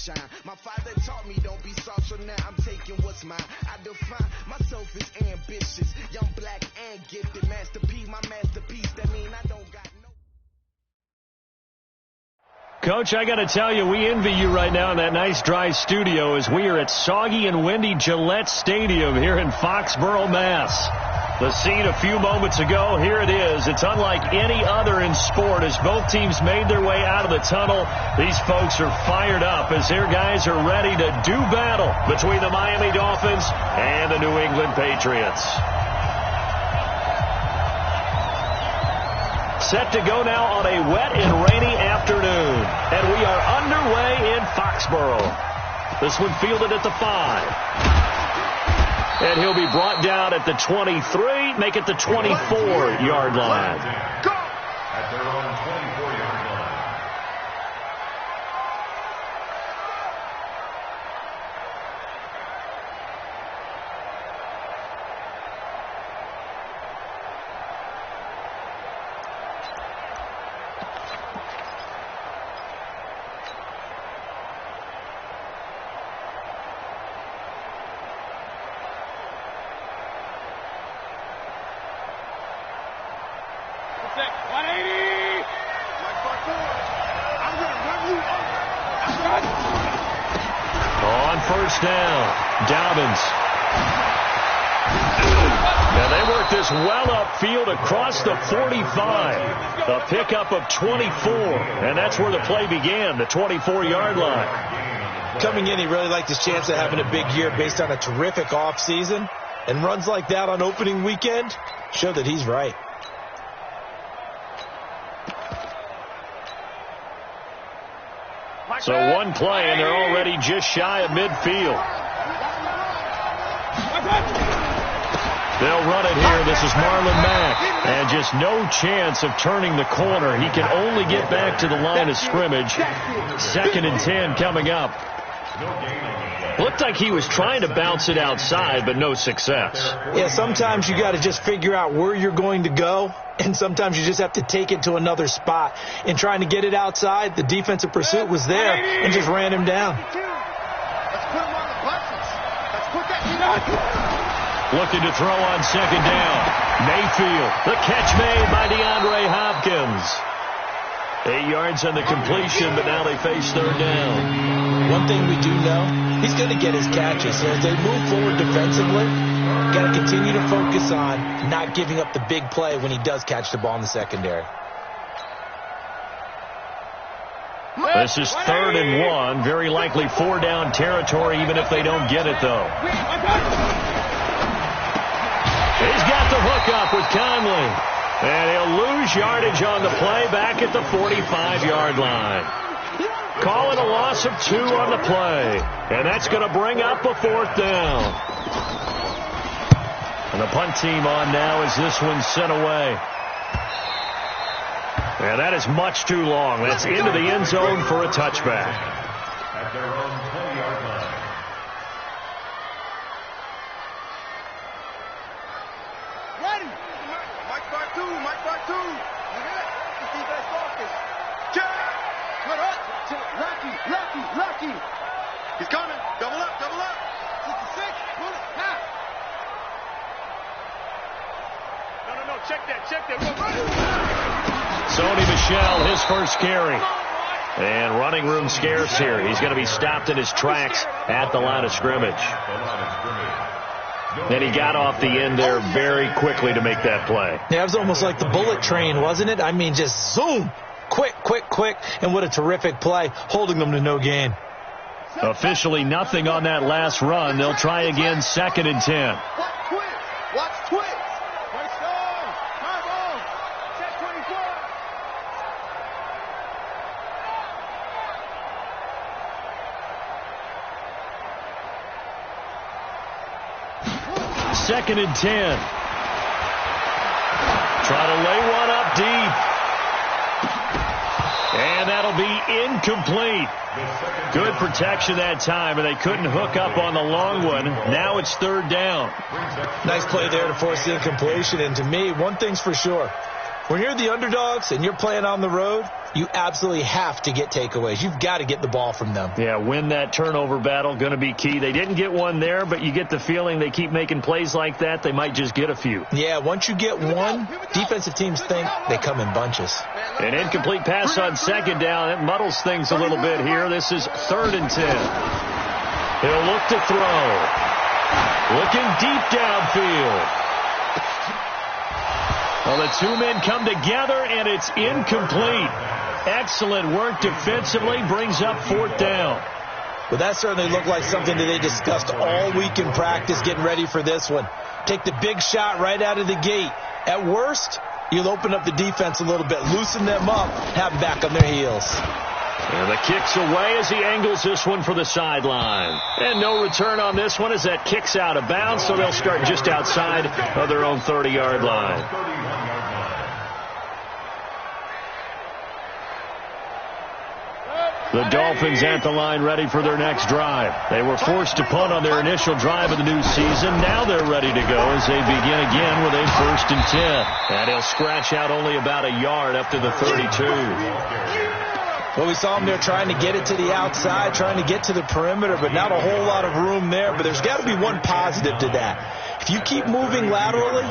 shine. My father taught me don't be soft, so now I'm taking what's mine. I define myself as ambitious, young, black, and gifted. Master P, my masterpiece. That mean I don't got no. Coach, I got to tell you, we envy you right now in that nice dry studio as we are at soggy and windy Gillette Stadium here in Foxborough, Mass. The scene a few moments ago, here it is. It's unlike any other in sport as both teams made their way out of the tunnel. These folks are fired up as their guys are ready to do battle between the Miami Dolphins and the New England Patriots. Set to go now on a wet and rainy afternoon. And we are underway in Foxborough. This one fielded at the 5. And he'll be brought down at the 23, make it the 24-yard line. Go! At their own 24-yard line. On first down, Dobbins. Now they work this well upfield across the 45. The pickup of 24, and that's where the play began, the 24-yard line. Coming in, he really liked his chance of having a big year based on a terrific offseason. And runs like that on opening weekend show that he's right. So one play, and they're already just shy of midfield. They'll run it here. This is Marlon Mack. And just no chance of turning the corner. He can only get back to the line of scrimmage. 2nd and 10 coming up. Looked like he was trying to bounce it outside, but no success. Yeah, sometimes you got to just figure out where you're going to go, and sometimes you just have to take it to another spot. In trying to get it outside, the defensive pursuit was there and just ran him down. Let's put him on the buses. Let's put that. Looking to throw on 2nd down. Mayfield, the catch made by DeAndre Hopkins. 8 yards on the completion, but now they face 3rd down. One thing we do know, he's going to get his catches. So as they move forward defensively, got to continue to focus on not giving up the big play when he does catch the ball in the secondary. This is 3rd and 1. Very likely 4-down territory, even if they don't get it, though. He's got the hook up with Conley. And he'll lose yardage on the play back at the 45-yard line. Call it a loss of 2 on the play. And that's going to bring up a 4th down. And the punt team on now as this one's sent away. And that is much too long. That's into the end zone for a touchback. At their own 20-yard line. Lucky. He's coming. Double up. 66. Pull it. Now. No. Check that. Sony Michel, his first carry. And running room scarce here. He's going to be stopped in his tracks at the line of scrimmage. And he got off the end there very quickly to make that play. Yeah, it was almost like the bullet train, wasn't it? I mean, just zoom. Quick. And what a terrific play, holding them to no gain. Officially nothing on that last run. They'll try again, 2nd and 10. Watch Twitch. Nice down. Time on. Check 24. Second and 10. Try to lay one up deep. And that'll be incomplete. Good protection that time, and they couldn't hook up on the long one. Now it's 3rd down. Nice play there to force the incompletion. And to me, one thing's for sure. When you're the underdogs and you're playing on the road, you absolutely have to get takeaways. You've got to get the ball from them. Yeah, win that turnover battle, going to be key. They didn't get one there, but you get the feeling they keep making plays like that, they might just get a few. Yeah, once you get one, defensive teams think they come in bunches. An incomplete pass on second down. It muddles things a little bit here. This is 3rd and 10. He'll look to throw. Looking deep downfield. Well, the two men come together, and it's incomplete. Excellent work defensively, brings up 4th down. Well, that certainly looked like something that they discussed all week in practice, getting ready for this one. Take the big shot right out of the gate. At worst, you'll open up the defense a little bit, loosen them up, have them back on their heels. And the kick's away as he angles this one for the sideline. And no return on this one as that kick's out of bounds, so they'll start just outside of their own 30-yard line. The Dolphins at the line ready for their next drive. They were forced to punt on their initial drive of the new season. Now they're ready to go as they begin again with a 1st and 10. And he'll scratch out only about a yard up to the 32. Well, we saw him there trying to get it to the outside, trying to get to the perimeter, but not a whole lot of room there. But there's got to be one positive to that. If you keep moving laterally,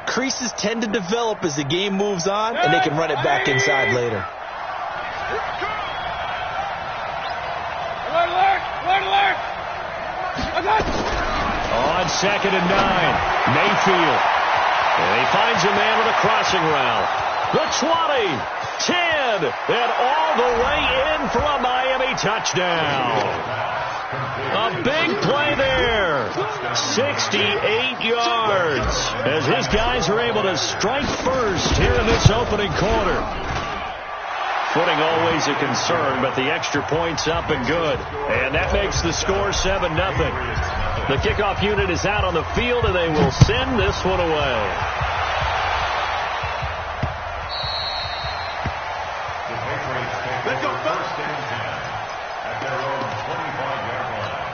creases tend to develop as the game moves on, and they can run it back inside later. On 2nd and 9, Mayfield. And he finds a man with a crossing route. The 20, 10, and all the way in for a Miami touchdown. A big play there. 68 yards as his guys are able to strike first here in this opening quarter. Footing always a concern, but the extra point's up and good. And that makes the score 7-0. The kickoff unit is out on the field, and they will send this one away. Let's go, first and 10 at their own 25-yard line.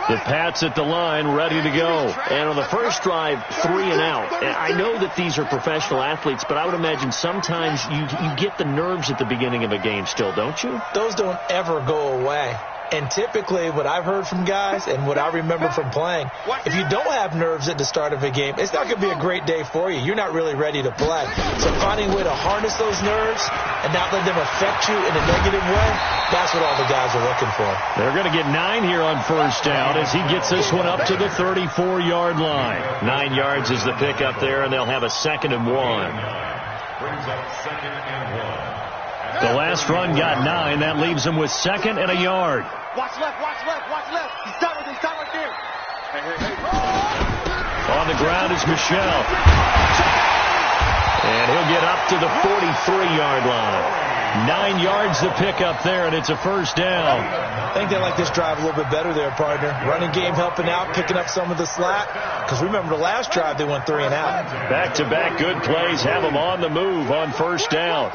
The Pats at the line, ready to go. And on the first drive, 3 and out. And I know that these are professional athletes, but I would imagine sometimes you get the nerves at the beginning of a game still, don't you? Those don't ever go away. And typically what I've heard from guys and what I remember from playing, if you don't have nerves at the start of a game, it's not going to be a great day for you. You're not really ready to play. So finding a way to harness those nerves and not let them affect you in a negative way, that's what all the guys are looking for. They're going to get 9 here on first down as he gets this one up to the 34-yard line. 9 yards is the pickup there, and they'll have a 2nd and 1. Brings up 2nd and 1. The last run got 9. That leaves him with 2nd and a yard. Watch left, watch left, watch left. He's done right there. Hey. On the ground is Michelle. And he'll get up to the 43-yard line. 9 yards the pickup there, and it's a first down. I think they like this drive a little bit better there, partner. Running game helping out, picking up some of the slack. Because remember the last drive, they went 3 and out. Back-to-back good plays have them on the move on first down.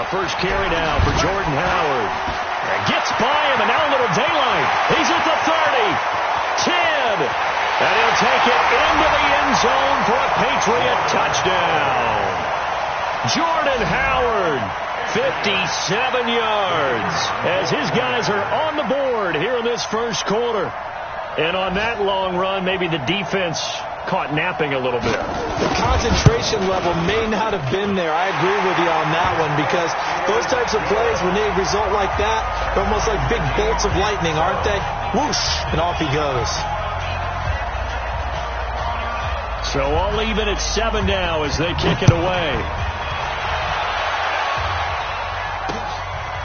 First carry now for Jordan Howard. Gets by him, and now a little daylight. He's at the 30, 10, and he'll take it into the end zone for a Patriot touchdown. Jordan Howard, 57 yards, as his guys are on the board here in this first quarter. And on that long run, maybe the defense caught napping a little bit. The concentration level may not have been there. I agree with you on that one, because those types of plays, when they result like that, they're almost like big bolts of lightning, aren't they? Whoosh, and off he goes. So all even at 7 now as they kick it away.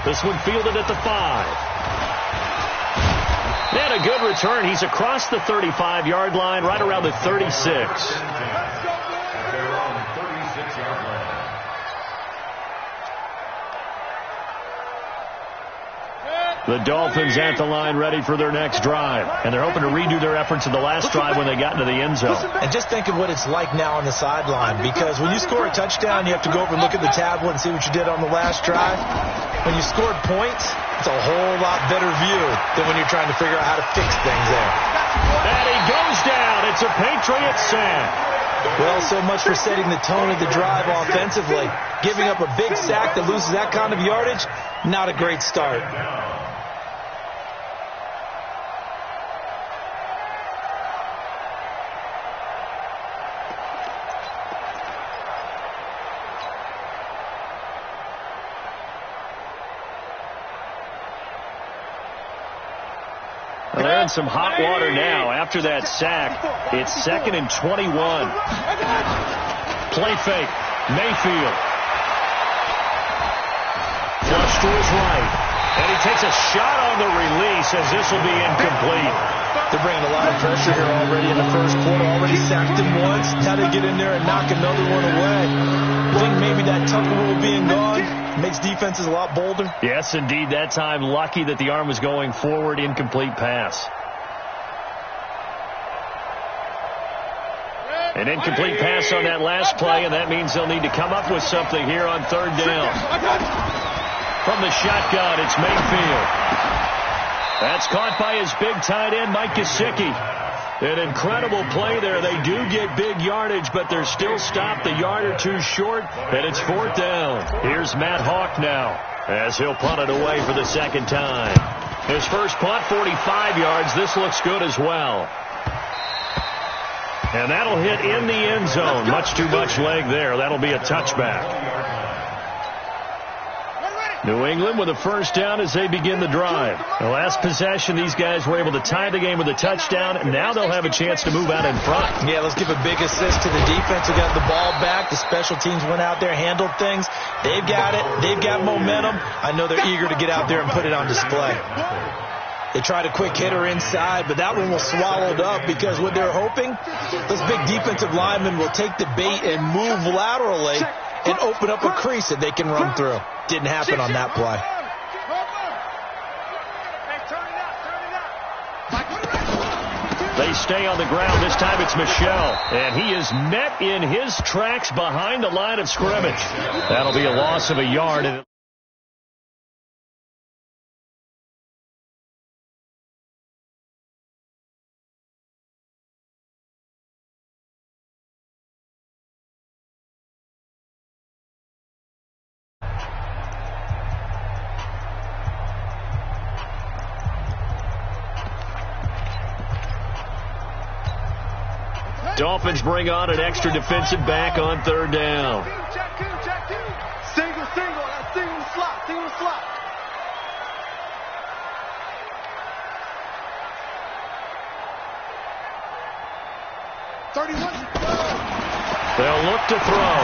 This one fielded at the 5. And a good return. He's across the 35-yard line, right around the 36. The Dolphins at the line ready for their next drive. And they're hoping to redo their efforts in the last drive when they got into the end zone. And just think of what it's like now on the sideline, because when you score a touchdown, you have to go over and look at the tablet and see what you did on the last drive. When you scored points, it's a whole lot better view than when you're trying to figure out how to fix things there. And he goes down. It's a Patriot sack. Well, so much for setting the tone of the drive offensively. Giving up a big sack that loses that kind of yardage, not a great start. They're in some hot water now. After that sack, it's 2nd and 21. Play fake. Mayfield. Flush to his right. And he takes a shot on the release as this will be incomplete. They're bringing a lot of pressure here already in the first quarter. Already sacked him once. Now they get in there and knock another one away. I think maybe that Tucker rule being gone makes defenses a lot bolder. Yes, indeed. That time, lucky that the arm was going forward. Incomplete pass. An incomplete pass on that last play, and that means they'll need to come up with something here on 3rd down. From the shotgun, it's Mayfield. That's caught by his big tight end, Mike Gesicki. An incredible play there. They do get big yardage, but they're still stopped a yard or two short, and it's 4th down. Here's Matt Hawk now as he'll punt it away for the 2nd time. His first punt, 45 yards. This looks good as well. And that'll hit in the end zone. Much too much leg there. That'll be a touchback. New England with a 1st down as they begin the drive. The last possession, these guys were able to tie the game with a touchdown, and now they'll have a chance to move out in front. Yeah, let's give a big assist to the defense who got the ball back. The special teams went out there, handled things. They've got it. They've got momentum. I know they're eager to get out there and put it on display. They tried a quick hitter inside, but that one was swallowed up because what they're hoping, those big defensive linemen will take the bait and move laterally and open up a crease that they can run through. Didn't happen on that play. They stay on the ground. This time it's Michel. And he is met in his tracks behind the line of scrimmage. That'll be a loss of a yard. Dolphins bring on an extra defensive back on 3rd down. Single. That's single slot. 31. They'll look to throw.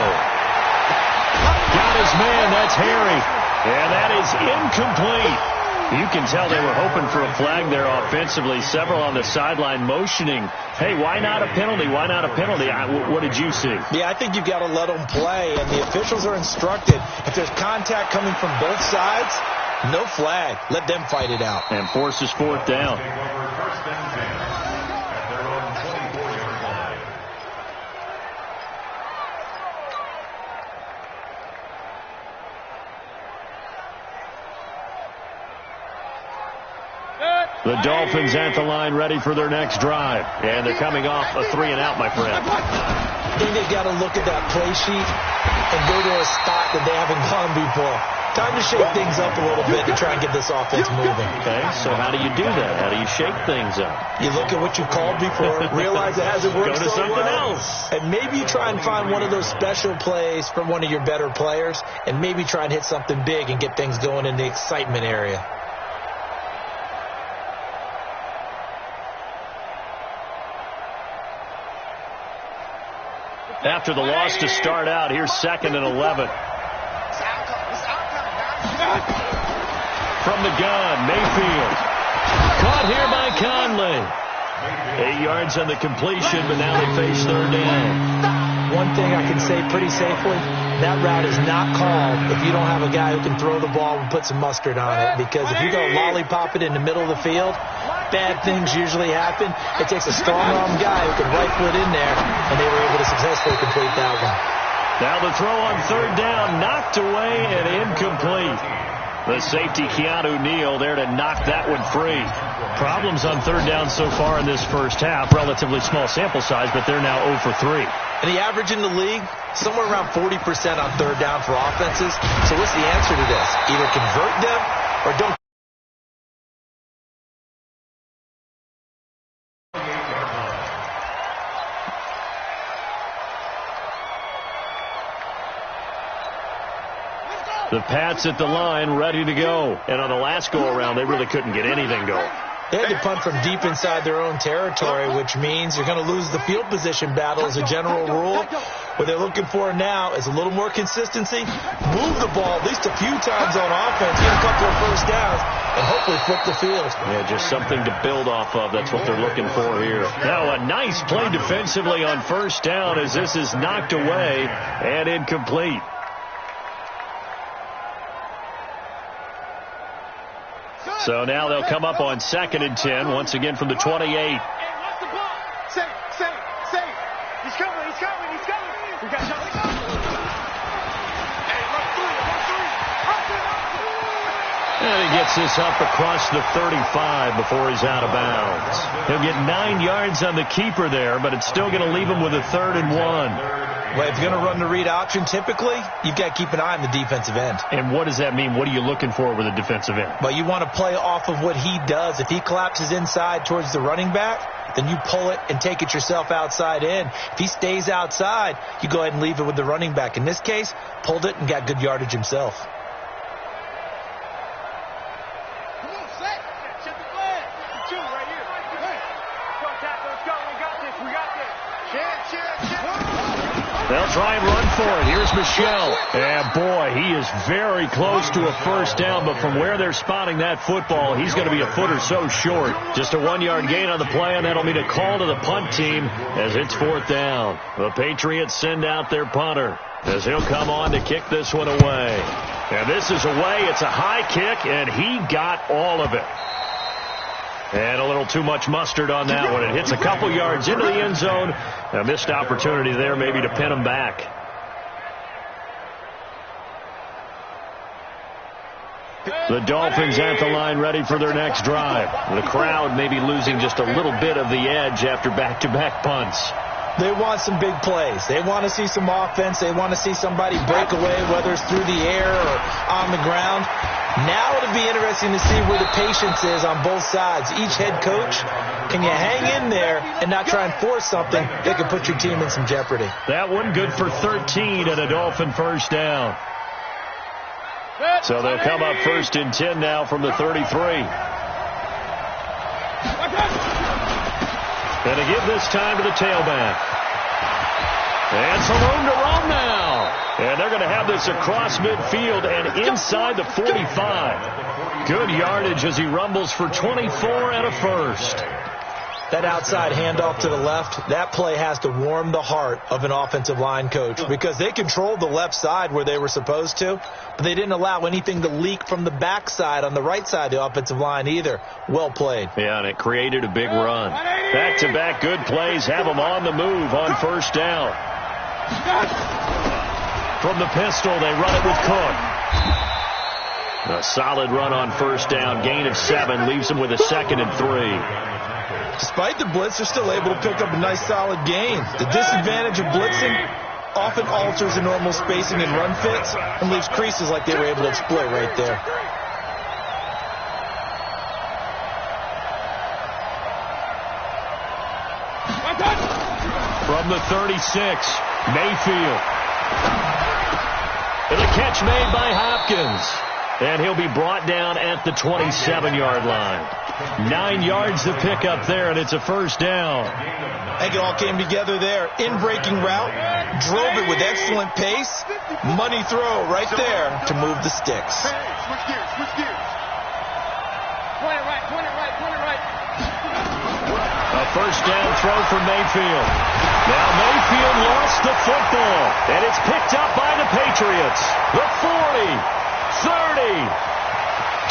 Got his man. That's Harry. And that is incomplete. You can tell they were hoping for a flag there offensively. Several on the sideline motioning, hey, why not a penalty? Why not a penalty? What did you see? Yeah, I think you've got to let them play, and the officials are instructed. If there's contact coming from both sides, no flag. Let them fight it out. And forces 4th down. The Dolphins at the line ready for their next drive. And they're coming off a 3-and-out, my friend. I think they've got to look at that play sheet and go to a spot that they haven't gone before. Time to shake things up a little bit to try and get this offense moving. Okay, so how do you do that? How do you shake things up? You look at what you called before, realize it hasn't worked Go to so something well, else. and maybe you try and find one of those special plays from one of your better players, and maybe try and hit something big and get things going in the excitement area. After the loss to start out, here's 2nd and 11. From the gun, Mayfield. Caught here by Conley. 8 yards on the completion, but now they face 3rd down. one thing I can say pretty safely, that route is not called if you don't have a guy who can throw the ball and put some mustard on it. Because if you go lollipop it in the middle of the field, bad things usually happen. It takes a strong-arm guy who can rifle it in there, and they were able to successfully complete that one. Now the throw on third down, knocked away and incomplete. The safety, Keanu Neal, there to knock that one free. Problems on third down so far in this first half. Relatively small sample size, but they're now 0 for 3. And the average in the league, somewhere around 40% on third down for offenses. So what's the answer to this? Either convert them or don't. The Pats at the line, ready to go. And on the last go-around, they really couldn't get anything going. They had to punt from deep inside their own territory, which means you're going to lose the field position battle as a general rule. What they're looking for now is a little more consistency, move the ball at least a few times on offense, get a couple of first downs, and hopefully flip the field. Yeah, just something to build off of. That's what they're looking for here. Now a nice play defensively on first down as this is knocked away and incomplete. So now they'll come up on 2nd and 10, once again from the 28. Hey, watch the ball. Safe. He's coming. We got Johnny. Hey, run 3. And he gets this up across the 35 before he's out of bounds. He'll get 9 yards on the keeper there, but it's still going to leave him with a 3rd and 1. Well, if you're going to run the read option, typically, you've got to keep an eye on the defensive end. And what does that mean? What are you looking for with a defensive end? Well, you want to play off of what he does. If he collapses inside towards the running back, then you pull it and take it yourself outside in. If he stays outside, you go ahead and leave it with the running back. In this case, pulled it and got good yardage himself. Come on, set. Check the flag. 2 right here. Hey. Contact, let's go. We got this. Check. They'll try and run for it. Here's Michelle. And, boy, he is very close to a first down, but from where they're spotting that football, he's going to be a foot or so short. Just a 1-yard gain on the play, and that'll mean a call to the punt team as it's 4th down. The Patriots send out their punter as he'll come on to kick this one away. And this is away. It's a high kick, and he got all of it. And a little too much mustard on that one. It hits a couple yards into the end zone. A missed opportunity there maybe to pin him back. The Dolphins at the line ready for their next drive. The crowd maybe losing just a little bit of the edge after back-to-back punts. They want some big plays. They want to see some offense. They want to see somebody break away, whether it's through the air or on the ground. Now it'll be interesting to see where the patience is on both sides. Each head coach, can you hang in there and not try and force something that could put your team in some jeopardy? That one good for 13 and a Dolphin first down. So they'll come up 1st and 10 now from the 33. And to give this time to the tailback. And some room to roam now. And they're going to have this across midfield and inside the 45. Good yardage as he rumbles for 24 and a first. That outside handoff to the left, that play has to warm the heart of an offensive line coach because they controlled the left side where they were supposed to, but they didn't allow anything to leak from the backside on the right side of the offensive line either. Well played. Yeah, and it created a big run. Back-to-back good plays have them on the move on first down. From the pistol, they run it with Cook. A solid run on first down. Gain of 7 leaves them with a 2nd and 3. Despite the blitz, they're still able to pick up a nice solid gain. The disadvantage of blitzing often alters the normal spacing and run fits and leaves creases like they were able to exploit right there. From the 36, Mayfield. And a catch made by Hopkins. And he'll be brought down at the 27-yard line. 9 yards to pick up there, and it's a first down. I think it all came together there. In-breaking route, drove it with excellent pace. Money throw right there to move the sticks. Switch gears. Point it right. A first down throw for Mayfield. Now Mayfield lost the football, and it's picked up by the Patriots. The 40, 30,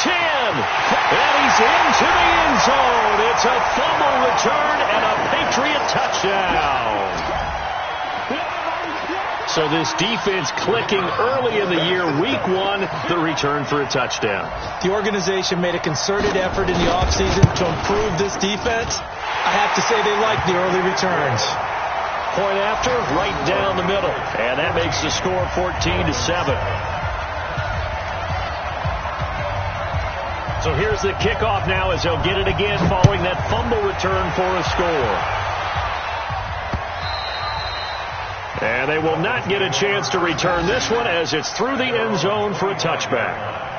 10, and he's into the end zone. It's a fumble return and a Patriot touchdown. So this defense clicking early in the year, week one, the return for a touchdown. The organization made a concerted effort in the offseason to improve this defense. I have to say they like the early returns. Point after, right down the middle. And that makes the score 14-7. So here's the kickoff now as they'll get it again following that fumble return for a score. And they will not get a chance to return this one as it's through the end zone for a touchback.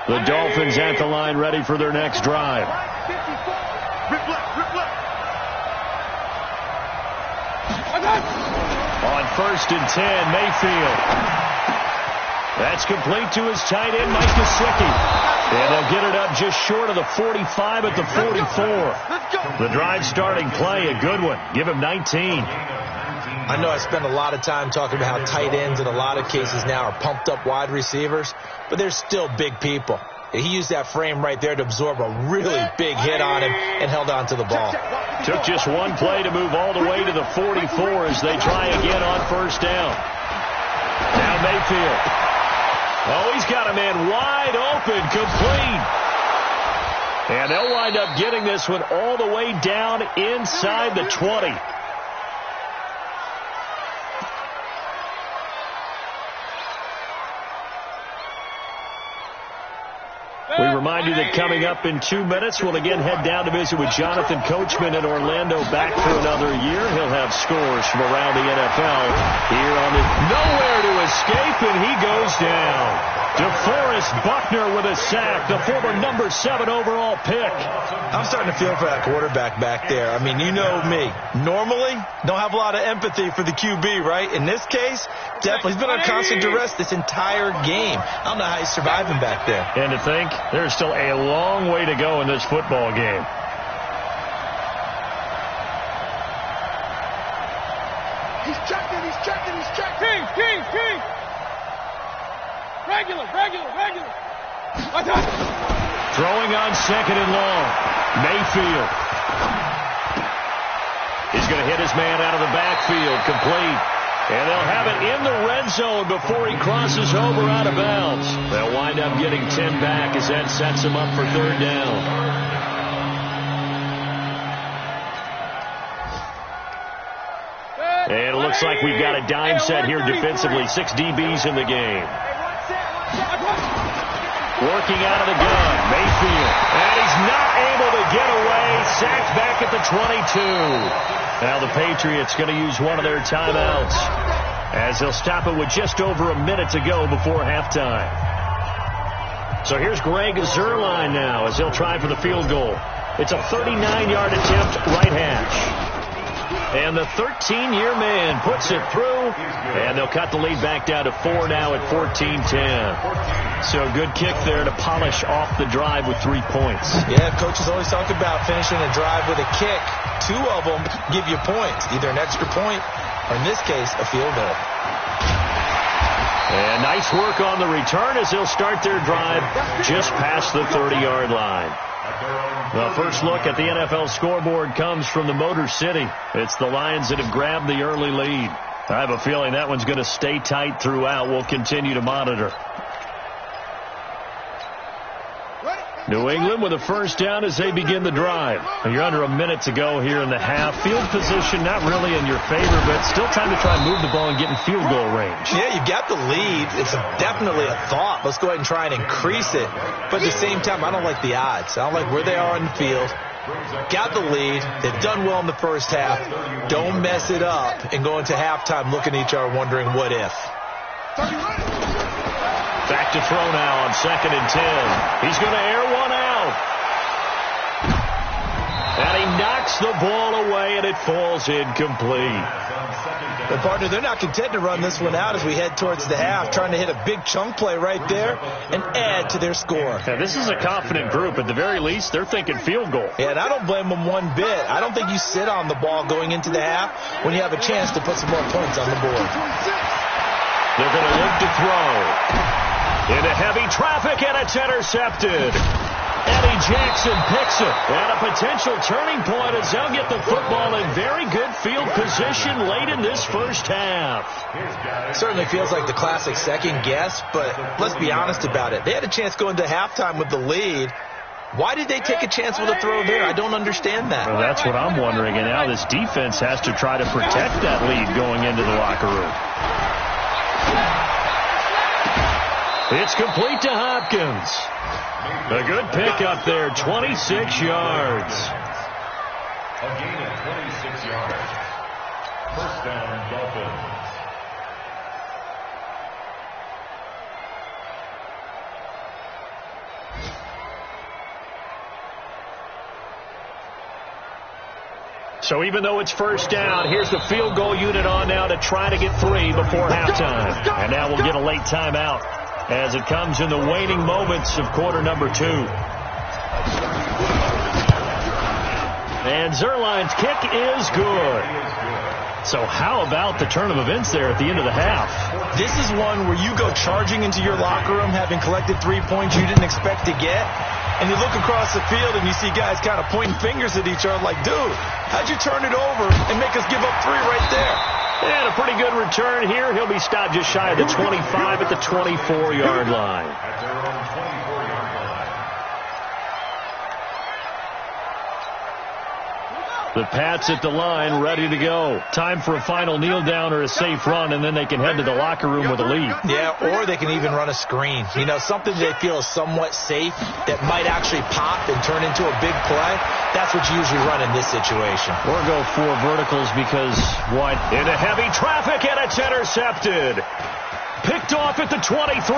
The Dolphins at the line, ready for their next drive. On 1st and 10, Mayfield. That's complete to his tight end, Mike Gesicki. And they'll get it up just short of the 45 at the 44. The drive starting play, a good one. Give him 19. I know I spend a lot of time talking about how tight ends in a lot of cases now are pumped up wide receivers, but they're still big people. He used that frame right there to absorb a really big hit on him and held on to the ball. Took just one play to move all the way to the 44 as they try again on first down. Now Mayfield. Oh, he's got a man wide open, complete. And they'll wind up getting this one all the way down inside the 20. We remind you that coming up in 2 minutes, we'll again head down to visit with Jonathan Coachman in Orlando, back for another year. He'll have scores from around the NFL here on the nowhere to escape, and he goes down. DeForest Buckner with a sack, the former number 7 overall pick. I'm starting to feel for that quarterback back there. I mean, you know me. Normally, don't have a lot of empathy for the QB, right? In this case, definitely. He's been on constant duress this entire game. I don't know how he's surviving back there. And to think, there's still a long way to go in this football game. He's checking. King. Regular. Throwing on 2nd and long. Mayfield. He's going to hit his man out of the backfield, complete. And they'll have it in the red zone before he crosses over out of bounds. They'll wind up getting 10 back as that sets him up for 3rd down. And it looks like we've got a dime set here defensively. 6 DBs in the game. Working out of the gun, Mayfield. And he's not able to get away. Sacked back at the 22. Now the Patriots going to use one of their timeouts as they'll stop it with just over a minute to go before halftime. So here's Greg Zuerlein now as he'll try for the field goal. It's a 39-yard attempt, right hash. And the 13-year man puts it through, and they'll cut the lead back down to 4 now at 14-10. So good kick there to polish off the drive with 3 points. Yeah, coaches always talk about finishing a drive with a kick. 2 of them give you points, either an extra point or, in this case, a field goal. And nice work on the return as they'll start their drive just past the 30-yard line. The first look at the NFL scoreboard comes from the Motor City. It's the Lions that have grabbed the early lead. I have a feeling that one's going to stay tight throughout. We'll continue to monitor. New England with a first down as they begin the drive. You're under a minute to go here in the half. Field position not really in your favor, but still time to try and move the ball and get in field goal range. Yeah, you got the lead. It's definitely a thought. Let's go ahead and try and increase it. But at the same time, I don't like the odds. I don't like where they are on the field. Got the lead. They've done well in the first half. Don't mess it up and go into halftime looking at each other wondering what if. Back to throw now on 2nd and 10. He's going to air one out. And he knocks the ball away, and it falls incomplete. But, partner, they're not content to run this one out as we head towards the half, trying to hit a big chunk play right there and add to their score. Yeah, this is a confident group. At the very least, they're thinking field goal. Yeah, and I don't blame them one bit. I don't think you sit on the ball going into the half when you have a chance to put some more points on the board. They're going to look to throw. Into heavy traffic, and it's intercepted. Eddie Jackson picks it. And a potential turning point as they'll get the football in very good field position late in this first half. Certainly feels like the classic second guess, but let's be honest about it. They had a chance going to halftime with the lead. Why did they take a chance with a throw there? I don't understand that. Well, that's what I'm wondering. And now this defense has to try to protect that lead going into the locker room. It's complete to Hopkins. A good pickup there, 26 yards. A gain of 26 yards. First down, Dolphins. So even though it's first down, here's the field goal unit on now to try to get 3 before halftime. And now we'll get a late timeout as it comes in the waning moments of quarter number 2. And Zerline's kick is good. So how about the turn of events there at the end of the half? This is one where you go charging into your locker room having collected 3 points you didn't expect to get, and you look across the field and you see guys kind of pointing fingers at each other like, dude, how'd you turn it over and make us give up 3 right there? And a pretty good return here. He'll be stopped just shy of the 25 at the 24-yard line. At their own 24-yard line. The Pats at the line, ready to go. Time for a final kneel down or a safe run, and then they can head to the locker room with a lead. Yeah, or they can even run a screen. You know, something they feel is somewhat safe that might actually pop and turn into a big play. That's what you usually run in this situation. Or go 4 verticals because what? Into heavy traffic, and it's intercepted. Picked off at the 23.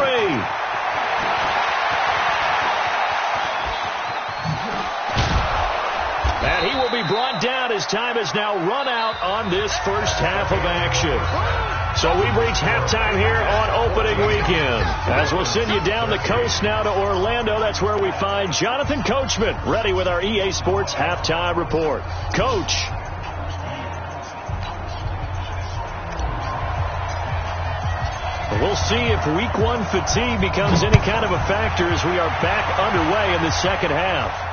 And he will be brought down as time has now run out on this first half of action. So we've reached halftime here on opening weekend. As we'll send you down the coast now to Orlando, that's where we find Jonathan Coachman ready with our EA Sports halftime report. Coach. We'll see if week 1 fatigue becomes any kind of a factor as we are back underway in the second half.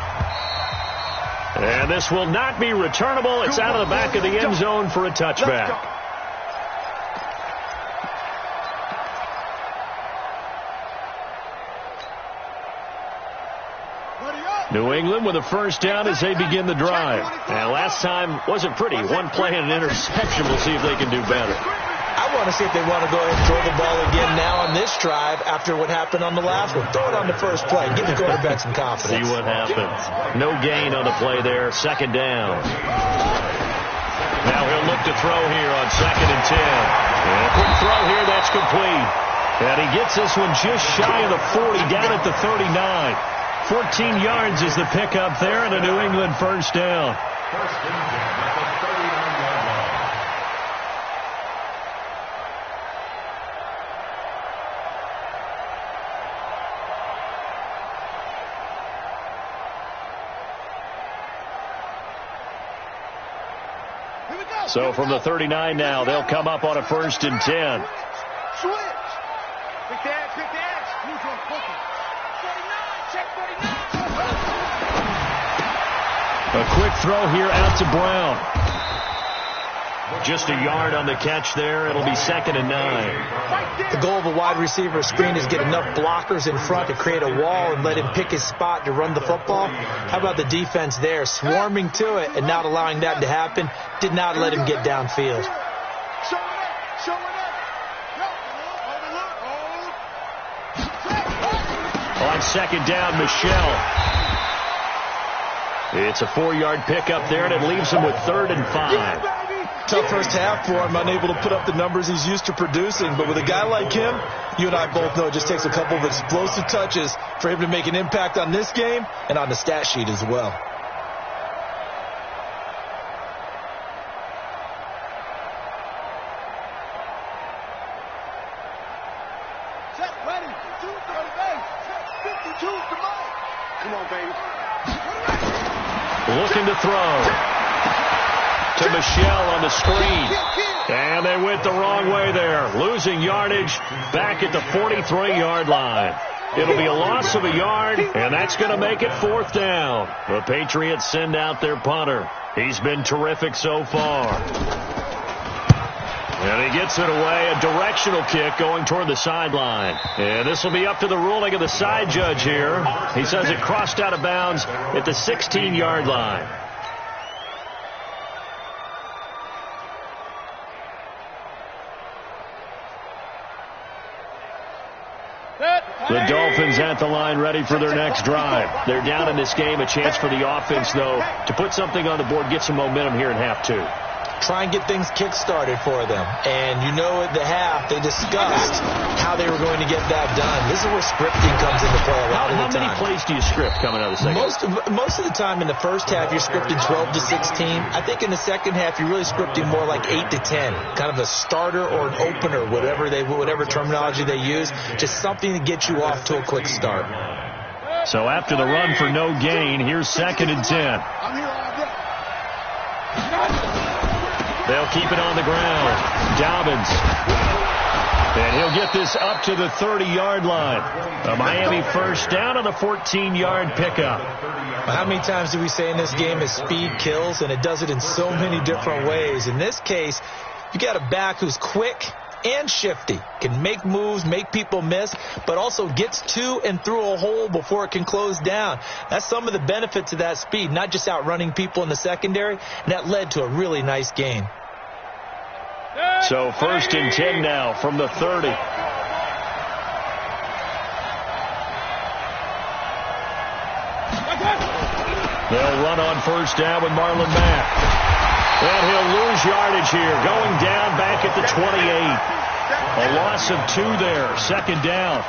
And this will not be returnable. It's out of the back of the end zone for a touchback. New England with a first down as they begin the drive. And last time wasn't pretty. 1 play and an interception. We'll see if they can do better. I want to see if they want to go ahead and throw the ball again now on this drive after what happened on the last one. Throw it on the first play. Give the quarterback some confidence. See what happens. No gain on the play there. Second down. Now he'll look to throw here on 2nd and 10. And a quick throw here. That's complete. And he gets this one just shy of the 40 down at the 39. 14 yards is the pickup there and a New England first down. First and 10 at the 39-yard line. So from the 39 now, they'll come up on a 1st and 10. Switch. Big dance, big dance. New York Booker. 49, check 49. A quick throw here out to Brown. Just a yard on the catch there. It'll be 2nd and 9. The goal of a wide receiver screen is get enough blockers in front to create a wall and let him pick his spot to run the football. How about the defense there, swarming to it and not allowing that to happen? Did not let him get downfield. On 2nd down, Michelle. It's a 4-yard pickup there, and it leaves him with 3rd and 5. Tough first half for him, unable to put up the numbers he's used to producing. But with a guy like him, you and I both know it just takes a couple of explosive touches for him to make an impact on this game and on the stat sheet as well. Set, ready, shoot, third base. 52 to Mike. Come on, baby. Looking to throw. To Michelle on the screen. And they went the wrong way there. Losing yardage back at the 43-yard line. It'll be a loss of a yard, and that's going to make it 4th down. The Patriots send out their punter. He's been terrific so far. And he gets it away, a directional kick going toward the sideline. And this will be up to the ruling of the side judge here. He says it crossed out of bounds at the 16-yard line. The Dolphins at the line ready for their next drive. They're down in this game. A chance for the offense, though, to put something on the board, get some momentum here in half 2. Try and get things kick-started for them. And you know at the half, they discussed how they were going to get that done. This is where scripting comes into play a lot of the time. How many plays do you script coming out of the second? Most of the time in the first half, you're scripting 12 to 16. I think in the second half, you're really scripting more like 8 to 10. Kind of a starter or an opener, whatever terminology they use. Just something to get you off to a quick start. So after the run for no gain, here's 2nd and 10. I'm here all day. They'll keep it on the ground. Dobbins. And he'll get this up to the 30-yard line. A Miami first down on the 14-yard pickup. How many times do we say in this game is speed kills, and it does it in so many different ways. In this case, you got a back who's quick and shifty, can make moves, make people miss, but also gets to and through a hole before it can close down. That's some of the benefits of that speed, not just outrunning people in the secondary, and that led to a really nice gain. So 1st and 10 now from the 30. They'll run on first down with Marlon Mack. And he'll lose yardage here, going down back at the 28. A loss of 2 there, 2nd down.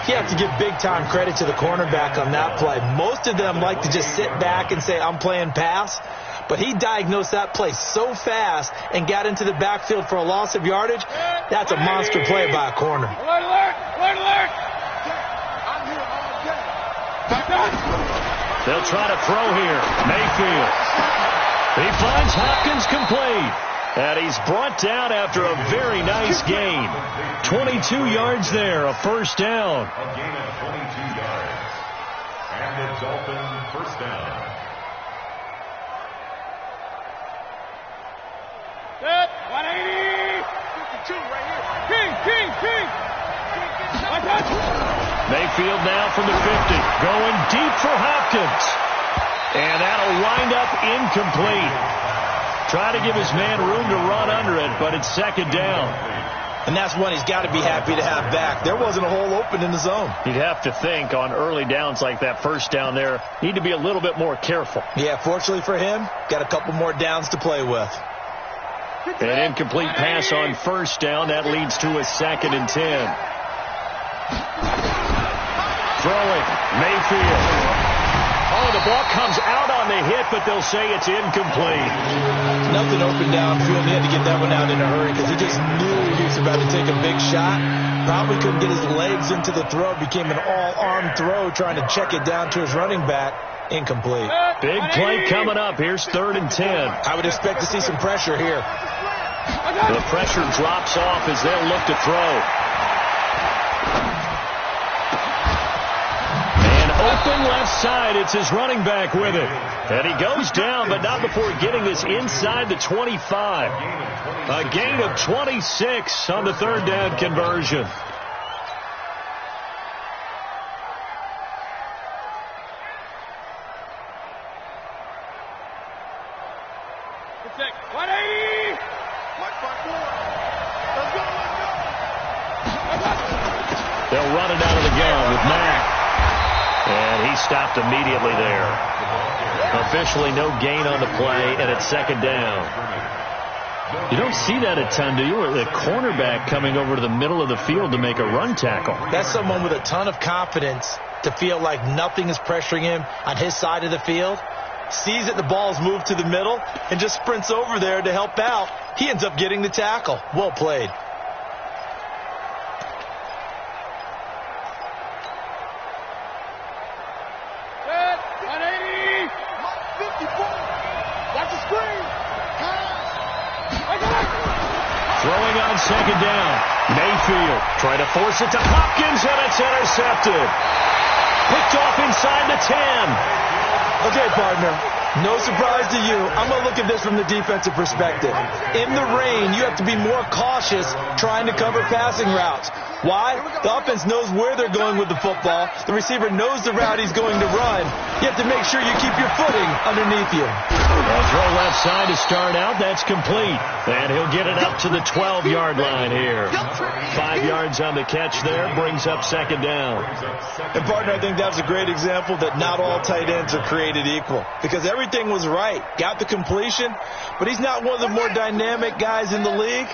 You have to give big-time credit to the cornerback on that play. Most of them like to just sit back and say, I'm playing pass. But he diagnosed that play so fast and got into the backfield for a loss of yardage. That's a monster play by a corner. Alert, alert, alert, alert. I'm here all day. They'll try to throw here. Mayfield. He finds Hopkins complete. And he's brought down after a very nice gain. 22 yards there, a first down. A gain of 22 yards. And the Dolphins first down. Set, 180. 52 right here. King. Mayfield now from the 50. Going deep for Hopkins. And that'll wind up incomplete. Try to give his man room to run under it, but it's 2nd down. And that's one he's got to be happy to have back. There wasn't a hole open in the zone. You'd have to think on early downs like that first down there, need to be a little bit more careful. Yeah, fortunately for him, got a couple more downs to play with. An incomplete pass on first down. That leads to a 2nd and 10. Throwing. Mayfield. Oh, the ball comes out on the hit, but they'll say it's incomplete. Nothing open downfield. He had to get that one out in a hurry because he just knew he was about to take a big shot. Probably couldn't get his legs into the throw. Became an all-arm throw trying to check it down to his running back. Incomplete. Big play coming up. Here's 3rd and 10. I would expect to see some pressure here. The pressure drops off as they'll look to throw. And open left side. It's his running back with it. And he goes down, but not before getting this inside the 25. A gain of 26 on the 3rd down conversion. They'll run it out of the gun with Mack. And he stopped immediately there. Officially no gain on the play, and it's 2nd down. You don't see that a ton, do you? Or the cornerback coming over to the middle of the field to make a run tackle. That's someone with a ton of confidence to feel like nothing is pressuring him on his side of the field. Sees that the ball's moved to the middle and just sprints over there to help out. He ends up getting the tackle. Well played. Throwing on second down. Mayfield trying to force it to Hopkins, and it's intercepted. Picked off inside the 10. Okay, partner, no surprise to you. I'm going to look at this from the defensive perspective. In the rain, you have to be more cautious trying to cover passing routes. Why? The offense knows where they're going with the football. The receiver knows the route he's going to run. You have to make sure you keep your footing underneath you. Well, throw left side to start out. That's complete. And he'll get it up to the 12-yard line here. 5 yards on the catch there. Brings up second down. And, partner, I think that's a great example that not all tight ends are created equal. Because everything was right. Got the completion. But he's not one of the more dynamic guys in the league.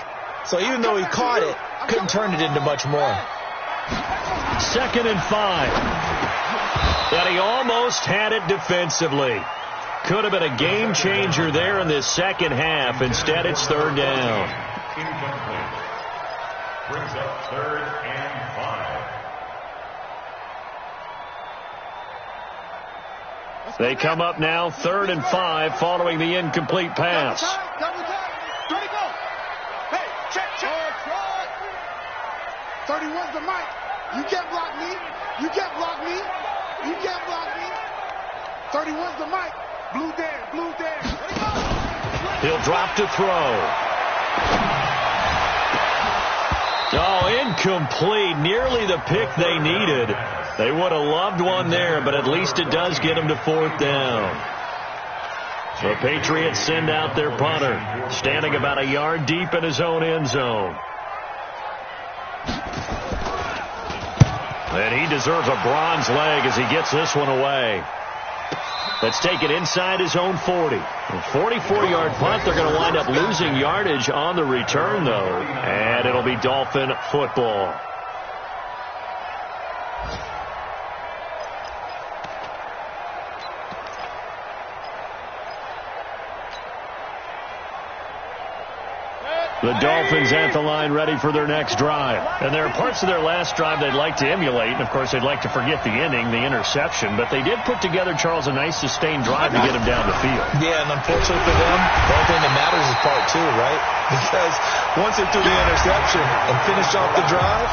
So even though he caught it, couldn't turn it into much more. 2nd and 5. And he almost had it defensively. Could have been a game changer there in this second half. Instead, it's 3rd down. Incomplete. Brings up 3rd and 5. They come up now 3rd and 5 following the incomplete pass. Double time. Ready, go. Hey, check. 31's the mic. You can't block me. You can't block me. You can't block me. 31's the mic. Blue there. Ready, go. He'll drop to throw. Oh, incomplete. Nearly the pick they needed. They would have loved one there, but at least it does get them to 4th down. So Patriots send out their punter, standing about a yard deep in his own end zone. And he deserves a bronze leg as he gets this one away. Let's take it inside his own 40. A 44-yard punt. They're going to wind up losing yardage on the return, though. And it'll be Dolphin football. The Dolphins at the line ready for their next drive. And there are parts of their last drive they'd like to emulate. And, of course, they'd like to forget the inning, the interception. But they did put together, Charles, a nice sustained drive to get him down the field. Yeah, and unfortunately for them, the only thing that matters is part 2, right? Because once they threw the interception and finished off the drive,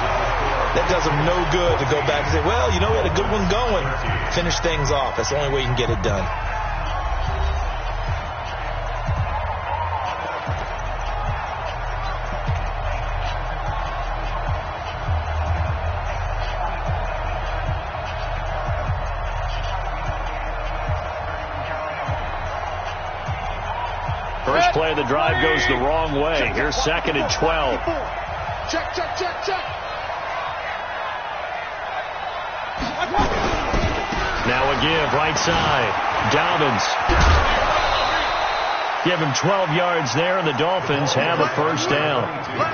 that does them no good to go back and say, well, you know, we had a good one going. Finish things off. That's the only way you can get it done. First play of the drive goes the wrong way. Here's 2nd and 12. Check. Now a give, right side. Dobbins. Give him 12 yards there, and the Dolphins have a first down.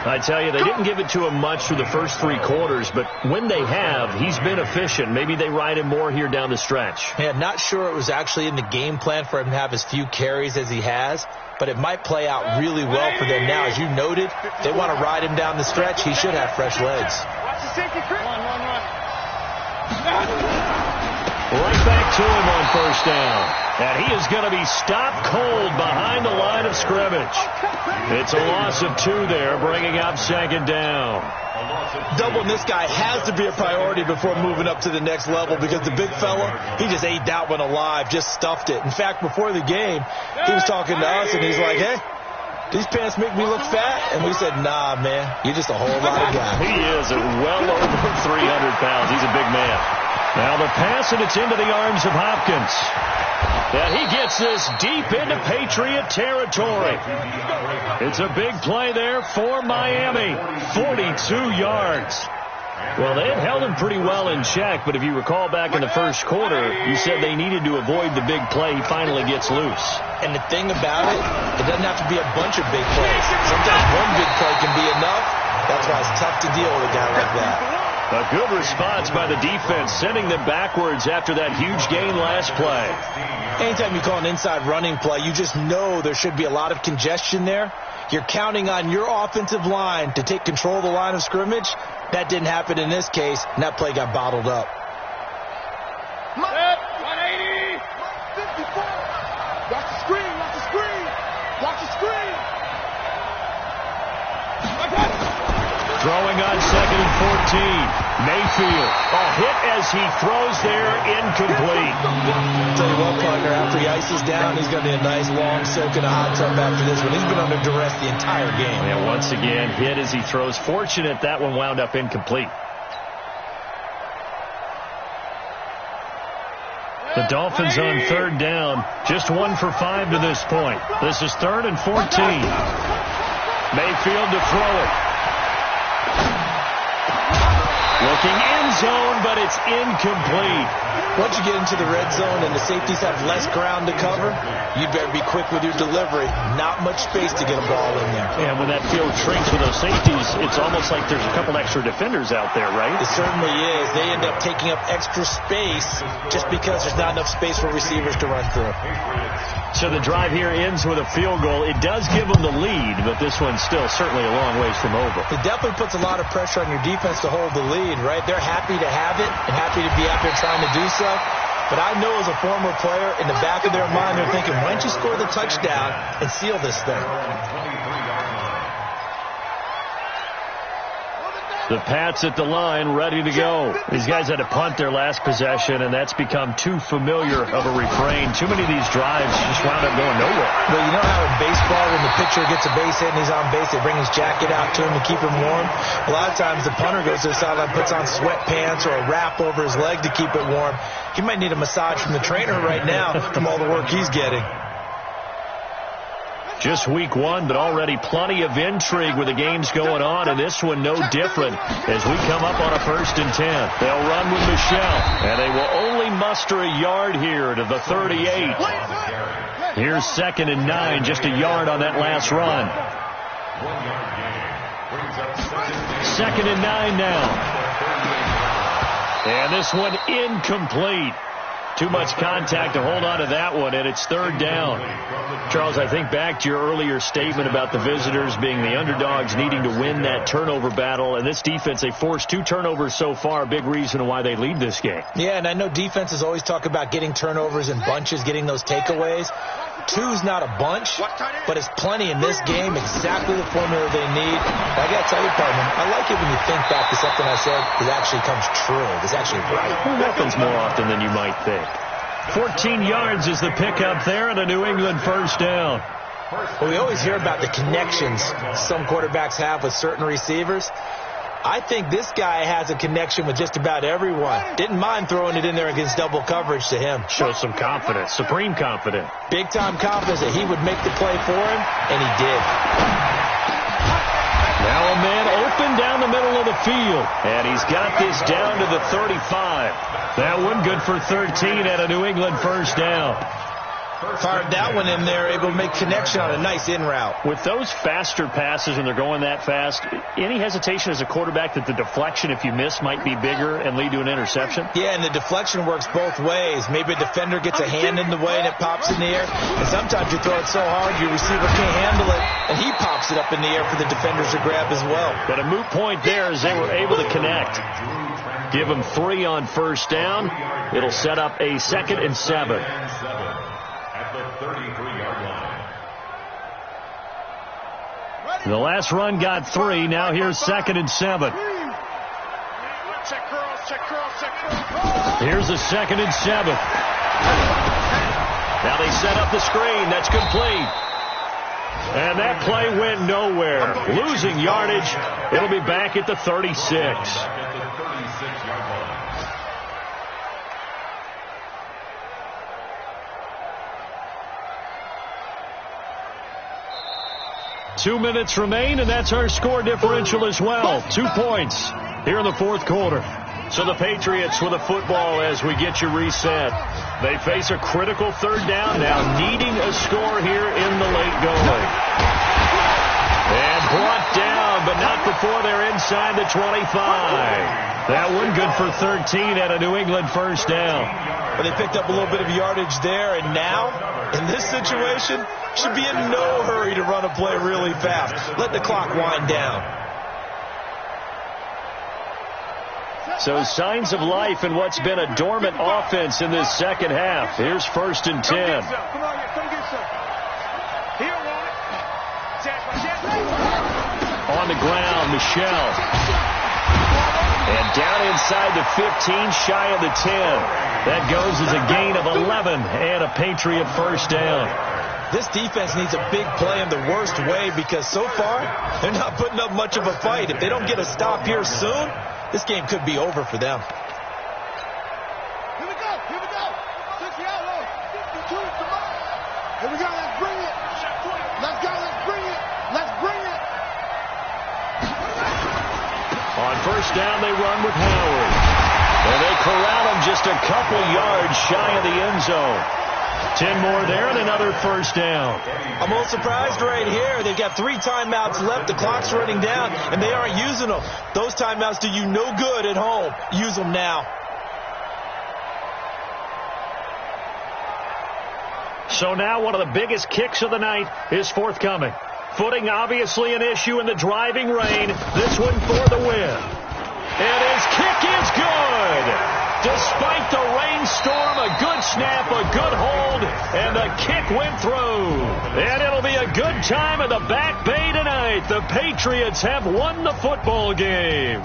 I tell you, they didn't give it to him much through the first 3 quarters, but when they have, he's been efficient. Maybe they ride him more here down the stretch. Yeah, not sure it was actually in the game plan for him to have as few carries as he has, but it might play out really well for them now. As you noted, they want to ride him down the stretch. He should have fresh legs. Watch the safety, Chris. Run. Right back to him on first down. And he is going to be stopped cold behind the line of scrimmage. It's a loss of 2 there, bringing up 2nd down. Doubling this guy has to be a priority before moving up to the next level, because the big fella, he just ate that one alive, just stuffed it. In fact, before the game, he was talking to us, and he's like, hey, these pants make me look fat. And we said, nah, man, you're just a whole lot of guy. He is well over 300 pounds. He's a big man. Now the pass, and it's into the arms of Hopkins. And he gets this deep into Patriot territory. It's a big play there for Miami. 42 yards. Well, they had held him pretty well in check, but if you recall back in the first quarter, you said they needed to avoid the big play. He finally gets loose. And the thing about it, it doesn't have to be a bunch of big plays. Sometimes one big play can be enough. That's why it's tough to deal with a guy like that. A good response by the defense, sending them backwards after that huge gain last play. Anytime you call an inside running play, you just know there should be a lot of congestion there. You're counting on your offensive line to take control of the line of scrimmage. That didn't happen in this case, and that play got bottled up. 180. 54. Watch the screen. Watch the screen. Watch the screen. Throwing on 2nd and 14. Mayfield. A hit as he throws there, incomplete. Tell you what, partner, after he ices down, he's going to be a nice long soak in a hot tub after this one. He's been under duress the entire game. And once again, hit as he throws. Fortunate that one wound up incomplete. The Dolphins on 3rd down. Just 1 for 5 to this point. This is 3rd and 14. Mayfield to throw it. Looking end zone, but it's incomplete. Once you get into the red zone and the safeties have less ground to cover, you'd better be quick with your delivery. Not much space to get a ball in there. And when that field shrinks with those safeties, it's almost like there's a couple extra defenders out there, right? It certainly is. They end up taking up extra space just because there's not enough space for receivers to run through. So the drive here ends with a field goal. It does give them the lead, but this one's still certainly a long ways from over. It definitely puts a lot of pressure on your defense to hold the lead, right? They're happy to have it and happy to be out there trying to do so. But I know as a former player, in the back of their mind, they're thinking, why don't you score the touchdown and seal this thing? The Pats at the line, ready to go. These guys had to punt their last possession, and that's become too familiar of a refrain. Too many of these drives just wound up going nowhere. Well, you know how in baseball, when the pitcher gets a base hit and he's on base, they bring his jacket out to him to keep him warm? A lot of times the punter goes to the sideline, puts on sweatpants or a wrap over his leg to keep it warm. He might need a massage from the trainer right now from all the work he's getting. Just week 1, but already plenty of intrigue with the games going on, and this one no different as we come up on a 1st and 10. They'll run with Michelle, and they will only muster a yard here to the 38. Here's 2nd and 9, just a yard on that last run. 2nd and 9 now. And this one incomplete. Too much contact to hold on to that one, and it's 3rd down. Charles, I think back to your earlier statement about the visitors being the underdogs needing to win that turnover battle, and this defense, they forced 2 turnovers so far, a big reason why they lead this game. Yeah, and I know defenses always talk about getting turnovers in bunches, getting those takeaways. 2's not a bunch, but it's plenty in this game, exactly the formula they need. I got to tell you, partner, I like it when you think back to something I said that actually comes true. It's actually right. It happens more often than you might think. 14 yards is the pickup there and a New England 1st down. Well, we always hear about the connections some quarterbacks have with certain receivers. I think this guy has a connection with just about everyone. Didn't mind throwing it in there against double coverage to him. Shows some confidence, supreme confidence. Big-time confidence that he would make the play for him, and he did. Now a man open down the middle of the field, and he's got this down to the 35. That one good for 13 at a New England 1st down. Fired that one in there, able to make connection on a nice in route. With those faster passes and they're going that fast, any hesitation as a quarterback that the deflection, if you miss, might be bigger and lead to an interception? Yeah, and the deflection works both ways. Maybe a defender gets a hand in the way and it pops in the air. And sometimes you throw it so hard your receiver can't handle it, and he pops it up in the air for the defenders to grab as well. But a moot point there as they were able to connect. Give them 3 on 1st down. It'll set up a 2nd and 7. The last run got 3. Now here's 2nd and 7. Here's a 2nd and 7. Now they set up the screen. That's complete. And that play went nowhere. Losing yardage. It'll be back at the 36. Two minutes remain, and that's our score differential as well. 2 points. here in the fourth quarter. So the Patriots with a football as we get you reset. They face a critical third down now, needing a score here in the late going. And brought down, but not before they're inside the 25. That one good for 13 at a New England first down. Well, they picked up a little bit of yardage there, and now, in this situation, should be in no hurry to run a play really fast. Let the clock wind down. So signs of life in what's been a dormant offense in this second half. Here's 1st and 10. Come on, come get some. Here, one. On the ground, Michelle. And down inside the 15, shy of the 10. That goes as a gain of 11 and a Patriot first down. This defense needs a big play in the worst way because so far, they're not putting up much of a fight. If they don't get a stop here soon, this game could be over for them. Here we go. 60 out. 52, come on. Here we go, let's bring it. Let's go, let's bring it. Let's bring it. On first down, they run with Howard. And they corral him just a couple yards shy of the end zone. 10 more there and another first down. I'm a little surprised right here. They've got 3 timeouts left. The clock's running down, and they aren't using them. Those timeouts do you no good at home. Use them now. So now one of the biggest kicks of the night is forthcoming. Footing obviously an issue in the driving rain. This one for the win. And his kick is good. Despite the rainstorm, a good snap, a good hold, and the kick went through. And it'll be a good time at the Back Bay tonight. The Patriots have won the football game.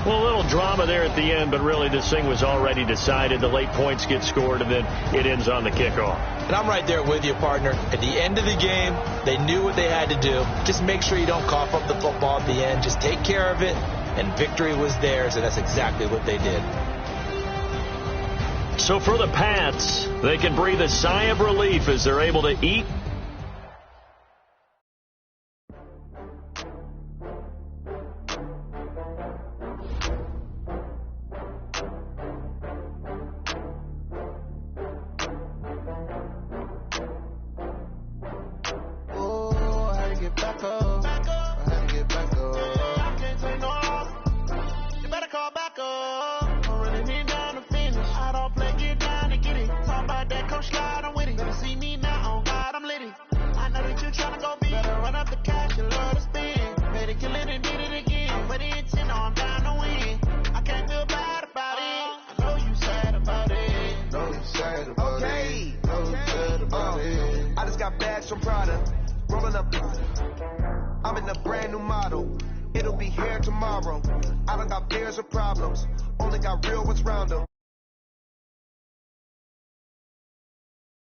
Well, a little drama there at the end, but really this thing was already decided. The late points get scored, and then it ends on the kickoff. And I'm right there with you, partner. At the end of the game, they knew what they had to do. Just make sure you don't cough up the football at the end. Just take care of it. And victory was theirs, and that's exactly what they did. So for the Pats, they can breathe a sigh of relief as they're able to eat. I'm in a brand new model. It'll be here tomorrow. I don't got fears or problems. Only got real ones round them.